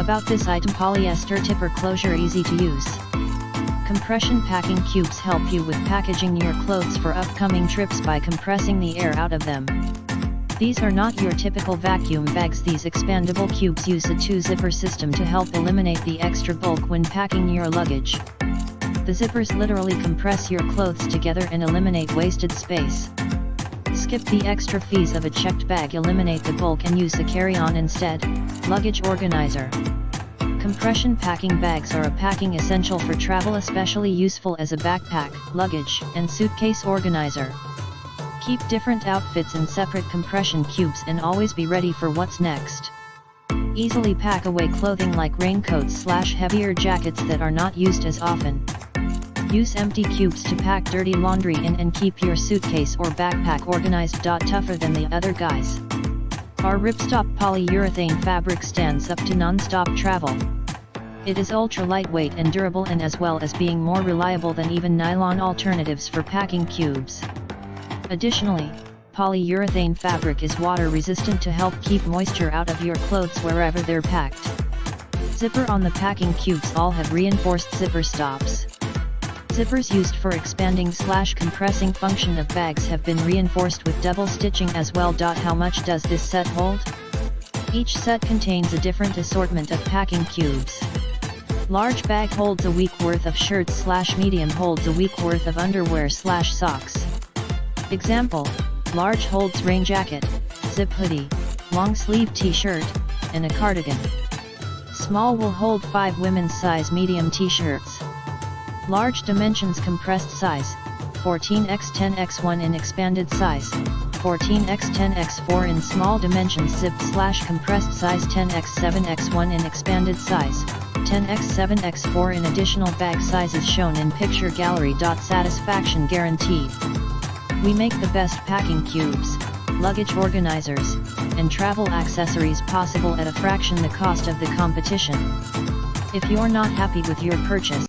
About this item: polyester zipper closure, easy to use. Compression packing cubes help you with packaging your clothes for upcoming trips by compressing the air out of them. These are not your typical vacuum bags. These expandable cubes use a 2-zipper system to help eliminate the extra bulk when packing your luggage. The zippers literally compress your clothes together and eliminate wasted space. Skip the extra fees of a checked bag, eliminate the bulk and use a carry-on instead. Luggage organizer. Compression packing bags are a packing essential for travel, especially useful as a backpack, luggage, and suitcase organizer. Keep different outfits in separate compression cubes and always be ready for what's next. Easily pack away clothing like raincoats/heavier jackets that are not used as often. Use empty cubes to pack dirty laundry in and keep your suitcase or backpack organized. Tougher than the other guys. Our Ripstop polyurethane fabric stands up to non-stop travel. It is ultra lightweight and durable, and as well as being more reliable than even nylon alternatives for packing cubes. Additionally, polyurethane fabric is water resistant to help keep moisture out of your clothes wherever they're packed. Zipper on the packing cubes all have reinforced zipper stops. Zippers used for expanding/compressing function of bags have been reinforced with double stitching as well. How much does this set hold? Each set contains a different assortment of packing cubes. Large bag holds a week worth of shirts/medium holds a week worth of underwear/socks. Example: large holds rain jacket, zip hoodie, long sleeve t-shirt, and a cardigan. Small will hold 5 women's size medium t-shirts. Large dimensions: compressed size, 14x10x1 in expanded size, 14x10x4 in small dimensions, zipped/compressed size, 10x7x1 in expanded size, 10x7x4 in additional bag sizes shown in picture gallery. Satisfaction guaranteed. We make the best packing cubes, luggage organizers, and travel accessories possible at a fraction the cost of the competition. If you're not happy with your purchase,